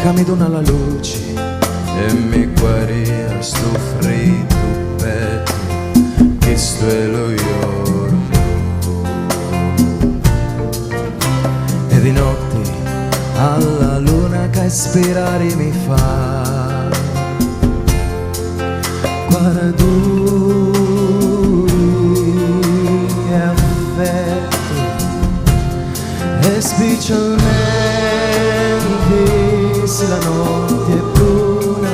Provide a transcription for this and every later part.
che mi dona la luce e mi guaria sto freddo petto, questo è lo giorno. E di notte alla luna che sperare mi fa, guarda tu che affetto, e specialmente se la notte è bruna,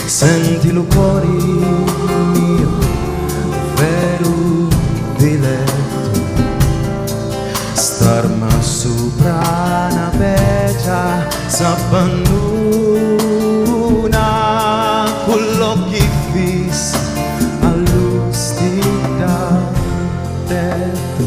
senti il cuore mio vero diletto, starma sopra una peccia s'abbandona con l'occhi fissi all'ustità tetto.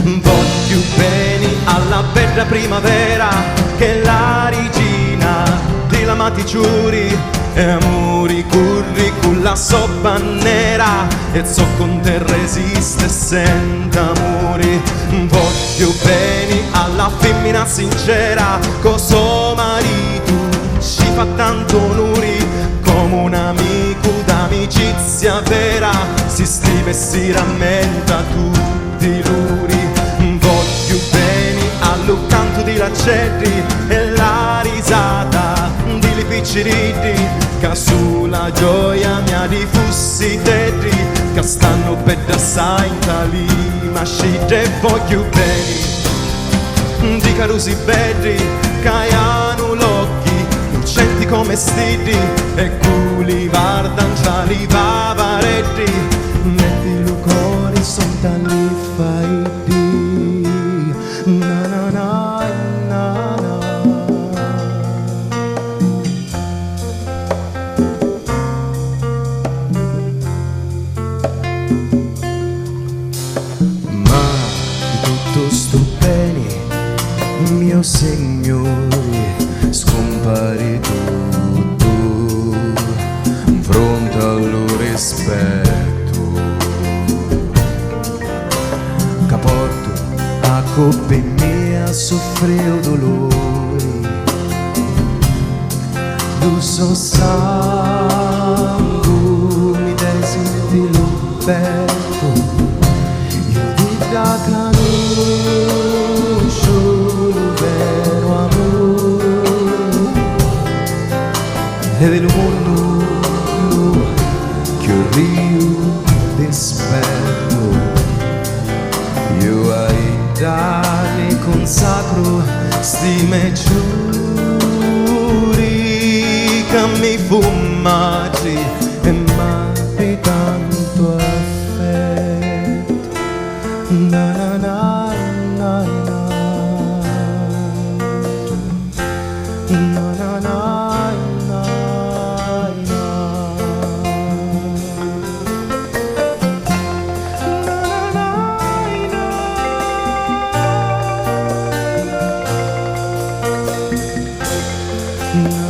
Voglio bene alla bella primavera che la regina della Maticiuri e amori curri con la soppa nera e so con te resiste senza amori. Voglio bene alla femmina sincera con suo marito ci fa tanto onori, come un amico d'amicizia vera si scrive e si rammenta tutti l'uri. Voglio bene allo canto di lacerti e la risata di li picciriddi che sulla gioia mia di fussi terri che stanno per assai in tali mascite. Voglio bene di carusi belli che hanno l'occhi lucenti come stidi e culi vardan tra li bavaretti, metti il cuore son tali fai na na na na na. Ma di tutto sto bene, mio Signore, scompari tutto in fronte al rispetto che porto a coppe mia soffrire dolori, lo so sangue mi desenti lo petto, io ti da conosco lo vero amore e del mondo che io dispetto. Io ai dani consacro stime giuri che mi fumati e m'abbi tanto affetto. Na na na na na na na na na. No.